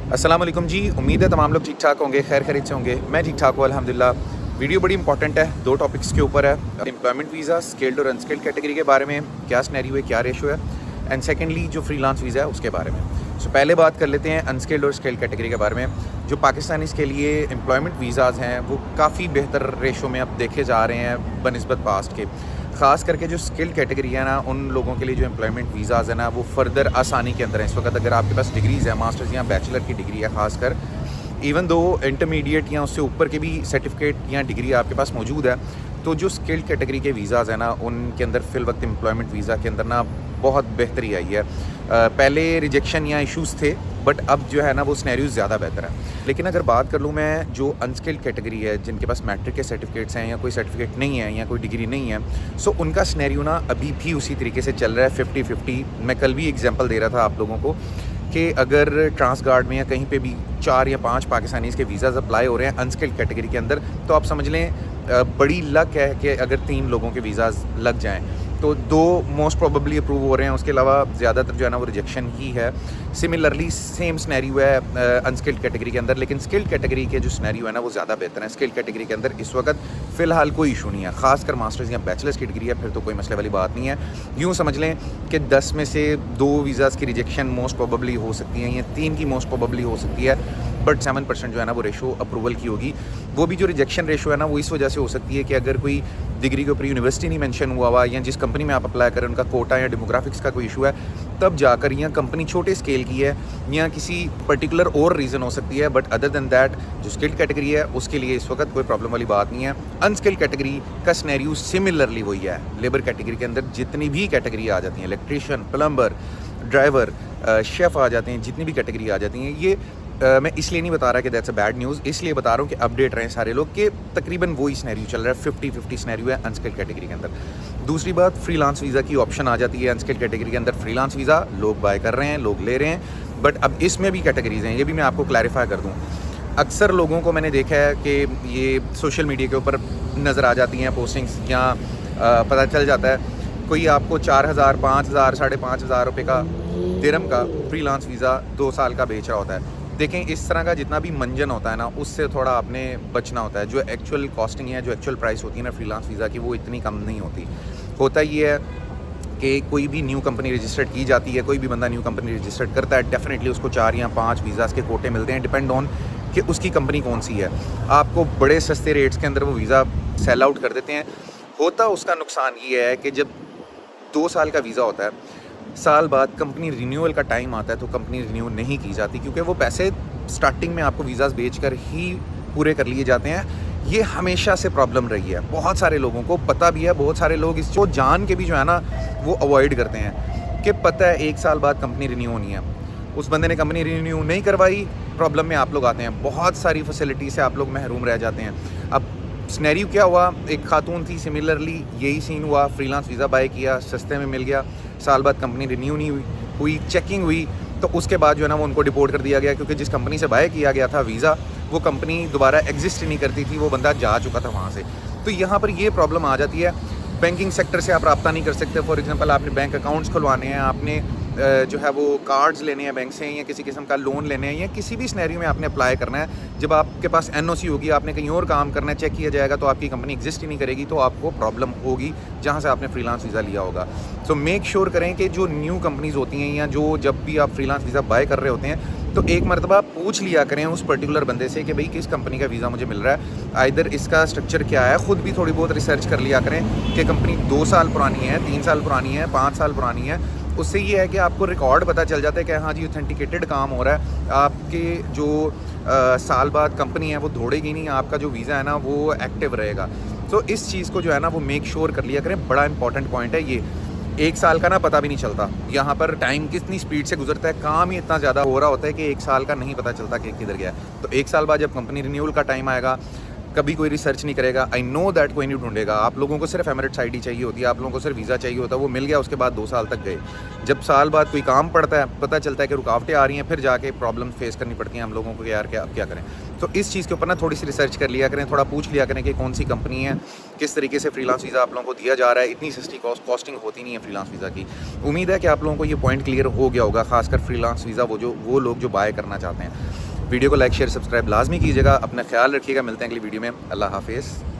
अस्सलाम वालेकुम जी। उम्मीद है तमाम लोग ठीक ठाक होंगे, खैर खैरियत से होंगे। मैं ठीक ठाक हूँ अल्हम्दुलिल्लाह। वीडियो बड़ी इंपॉर्टेंट है, दो टॉपिक्स के ऊपर है। एम्प्लॉयमेंट वीज़ा, स्किल्ड और अनस्किल्ड कैटेगरी के बारे में क्या सिनेरियो है, क्या रेशो है, एंड सेकेंडली जो फ्रीलांस वीज़ा है उसके बारे में। सो पहले बात कर लेते हैं अनस्किल्ड और स्किल्ड कैटेगरी के बारे में। जो पाकिस्तानीज़ के लिए एम्प्लॉयमेंट वीज़ाज़ हैं वो काफ़ी बेहतर रेशो में अब देखे जा रहे हैं बनिस्बत पास्ट के। ख़ास करके जो स्किल्ड कैटेगरी है ना, उन लोगों के लिए जो एम्प्लॉयमेंट वीज़ाज़ है ना, वो फर्दर आसानी के अंदर है इस वक्त। अगर आपके पास डिग्रीज़ है, मास्टर्स या बैचलर की डिग्री है, ख़ासकर इवन दो इंटरमीडिएट या उससे ऊपर के भी सर्टिफिकेट या डिग्री आपके पास मौजूद है, तो जो स्किल्ड कैटेगरी के वीज़ाज़ हैं ना, उनके अंदर फ़िल वक्त एम्प्लॉयमेंट वीज़ा के अंदर ना बहुत बेहतरी आई है। पहले रिजेक्शन या इश्यूज़ थे, बट अब जो है ना वो सिनेरियोज़ ज़्यादा बेहतर है। लेकिन अगर बात कर लूँ मैं जो अनस्किल्ड कैटेगरी है, जिनके पास मैट्रिक के सर्टिफिकेट्स हैं या कोई सर्टिफिकेट नहीं है या कोई डिग्री नहीं है, सो उनका सिनेरियो ना अभी भी उसी तरीके से चल रहा है 50-50। मैं कल भी एग्जांपल दे रहा था आप लोगों को कि अगर ट्रांस गार्ड में या कहीं पे भी 4 या 5 पाकिस्तानीज़ के वीज़ाज़ अप्लाई हो रहे हैं अनस्किल्ड कैटेगरी के अंदर, तो आप समझ लें बड़ी लक है कि अगर 3 लोगों के वीज़ाज़ लग जाएँ, तो 2 मोस्ट प्रोबेबली अप्रूव हो रहे हैं, उसके अलावा ज़्यादातर जो है ना वो रिजेक्शन ही है। सिमिलरली सेम सिनेरियो है अनस्किल्ड कैटेगरी के अंदर, लेकिन स्किल्ड कैटेगरी के जो सिनेरियो है ना वो ज़्यादा बेहतर है। स्किल्ड कैटेगरी के अंदर इस वक्त फ़िलहाल कोई इशू नहीं है, खासकर मास्टर्स या बैचलर्स की डिग्री है, फिर तो कोई मसले वाली बात नहीं है। यूँ समझ लें कि 10 में से 2 वीज़ाज़ की रिजेक्शन मोस्ट प्रोबेबली हो सकती है या 3 की मोस्ट प्रोबेबली हो सकती है, बट 7% जो है ना वो रेशो अप्रूवल की होगी। वो भी जो रिजेक्शन रेशो है ना वो इस वजह से हो सकती है कि अगर कोई डिग्री के ऊपर यूनिवर्सिटी नहीं मेंशन हुआ या जिस कंपनी में आप अप्लाई करें उनका कोटा या डेमोग्राफिक्स का कोई इशू है, तब जाकर या कंपनी छोटे स्केल की है या किसी पर्टिकुलर और रीज़न हो सकती है। बट अदर देन दैट जो स्किल्ड कैटेगरी है उसके लिए इस वक्त कोई प्रॉब्लम वाली बात नहीं है। अनस्किल्ड कैटेगरी का सिनेरियो सिमिलरली वही है। लेबर कैटेगरी के अंदर जितनी भी कैटेगरी आ जाती हैं, इलेक्ट्रीशियन, प्लम्बर, ड्राइवर, शेफ़ आ जाते हैं, जितनी भी कैटेगरी आ जाती हैं, ये मैं इसलिए नहीं बता रहा कि दैट्स अ बैड न्यूज़, इसलिए बता रहा हूँ कि अपडेट रहें सारे लोग कि तकरीबन वही सिनेरियो चल रहा है। 50-50 सिनेरियो है अनस्किल्ड कैटेगरी के अंदर। दूसरी बात, फ्रीलांस वीज़ा की ऑप्शन आ जाती है अनस्किल्ड कैटेगरी के अंदर। फ्रीलांस वीज़ा लोग बाय कर रहे हैं, लोग ले रहे हैं, बट अब इसमें भी कैटेगरीज़ हैं, ये भी मैं आपको क्लैरिफाई कर दूँ। अक्सर लोगों को मैंने देखा है कि ये सोशल मीडिया के ऊपर नज़र आ जाती हैं पोस्टिंग्स, या पता चल जाता है कोई आपको 4,000, 5,000, 5,500 रुपये का दिरहम का फ्रीलांस वीज़ा 2 साल का बेच रहा होता है। देखें, इस तरह का जितना भी मंजन होता है ना, उससे थोड़ा आपने बचना होता है। जो एक्चुअल कॉस्टिंग है, जो एक्चुअल प्राइस होती है ना फ्रीलांस वीज़ा की, वो इतनी कम नहीं होती। होता ये है कि कोई भी न्यू कंपनी रजिस्टर्ड की जाती है, कोई भी बंदा न्यू कंपनी रजिस्टर्ड करता है, डेफिनेटली उसको 4 या 5 वीज़ाज़ के कोटे मिलते हैं, डिपेंड ऑन कि उसकी कंपनी कौन सी है। आपको बड़े सस्ते रेट्स के अंदर वो वीज़ा सेल आउट कर देते हैं। होता उसका नुकसान ये है कि जब 2 साल का वीज़ा होता है, साल बाद कंपनी रिन्यूअल का टाइम आता है तो कंपनी रिन्यू नहीं की जाती, क्योंकि वो पैसे स्टार्टिंग में आपको वीज़ाज़ बेचकर ही पूरे कर लिए जाते हैं। ये हमेशा से प्रॉब्लम रही है, बहुत सारे लोगों को पता भी है, बहुत सारे लोग इसको जान के भी जो है ना वो अवॉइड करते हैं कि पता है 1 साल बाद कंपनी रिन्यू होनी है। उस बंदे ने कंपनी रिन्यू नहीं करवाई, प्रॉब्लम में आप लोग आते हैं, बहुत सारी फैसिलिटी से आप लोग महरूम रह जाते हैं। अब सिनेरियो क्या हुआ, एक खातून थी, सिमिलरली यही सीन हुआ, फ्रीलांस वीज़ा बाय किया, सस्ते में मिल गया, साल बाद कंपनी रिन्यू नहीं हुई, चेकिंग हुई, तो उसके बाद जो है ना वो उनको डिपोर्ट कर दिया गया, क्योंकि जिस कंपनी से बाय किया गया था वीज़ा, वो कंपनी दोबारा एग्जिस्ट ही नहीं करती थी, वो बंदा जा चुका था वहाँ से। तो यहाँ पर ये प्रॉब्लम आ जाती है। बैंकिंग सेक्टर से आप रब्ता नहीं कर सकते। फॉर एग्जांपल, आपने बैंक अकाउंट्स खुलवाने हैं, आपने जो है वो कार्ड्स लेने हैं बैंक से, या किसी किस्म का लोन लेने हैं, या किसी भी सिनेरियो में आपने अप्लाई करना है, जब आपके पास एनओसी होगी, आपने कहीं और काम करना है, चेक किया जाएगा तो आपकी कंपनी एग्जिस्ट ही नहीं करेगी, तो आपको प्रॉब्लम होगी जहाँ से आपने फ्रीलांस वीज़ा लिया होगा। सो मेक श्योर करें कि जो न्यू कंपनीज़ होती हैं या जो जब भी आप फ्रीलांस वीज़ा बाय कर रहे होते हैं, तो एक मरतबा पूछ लिया करें उस पर्टिकुलर बंदे से कि भाई किस कंपनी का वीज़ा मुझे मिल रहा है, आइदर इसका स्ट्रक्चर क्या है। ख़ुद भी थोड़ी बहुत रिसर्च कर लिया करें कि कंपनी 2 साल पुरानी है, 3 साल पुरानी है, 5 साल पुरानी है। उससे ये है कि आपको रिकॉर्ड पता चल जाता है कि हाँ जी ऑथेंटिकेटेड काम हो रहा है, आपके जो साल बाद कंपनी है वो दौड़ेगी नहीं, आपका जो वीज़ा है ना वो एक्टिव रहेगा। तो इस चीज़ को जो है ना वो मेक श्योर कर लिया करें, बड़ा इंपॉर्टेंट पॉइंट है ये। 1 साल का ना पता भी नहीं चलता, यहाँ पर टाइम कितनी स्पीड से गुजरता है, काम ही इतना ज़्यादा हो रहा होता है कि 1 साल का नहीं पता चलता कि किधर गया है। तो 1 साल बाद जब कंपनी रिन्यूअल का टाइम आएगा, कभी कोई रिसर्च नहीं करेगा। आई नो दैट कोई नहीं ढूंढेगा। आप लोगों को सिर्फ एमिरेट्स आईडी चाहिए होती है, आप लोगों को सिर्फ वीज़ा चाहिए होता है, वो मिल गया, उसके बाद 2 साल तक गए। जब साल बाद कोई काम पड़ता है, पता चलता है कि रुकावटें आ रही हैं, फिर जाके प्रॉब्लम फेस करनी पड़ती हैं हम लोगों को कि यार क्या अब क्या करें। तो इस चीज़ के ऊपर ना थोड़ी सी रिसर्च कर लिया करें, थोड़ा पूछ लिया करें कि कौन सी कंपनी है, किस तरीके से फ्रीलांस वीज़ा आप लोगों को दिया जा रहा है। इतनी सस्ती कॉस्टिंग होती नहीं है फ्रीलांस वीज़ा की। उम्मीद है कि आप लोगों को ये पॉइंट क्लियर हो गया होगा, खासकर फ्रीलांस वीज़ा वो लोग जो बाय करना चाहते हैं। वीडियो को लाइक शेयर सब्सक्राइब लाजमी कीजिएगा। अपना ख्याल रखिएगा। मिलते हैं अगली वीडियो में। अल्लाह हाफिज़।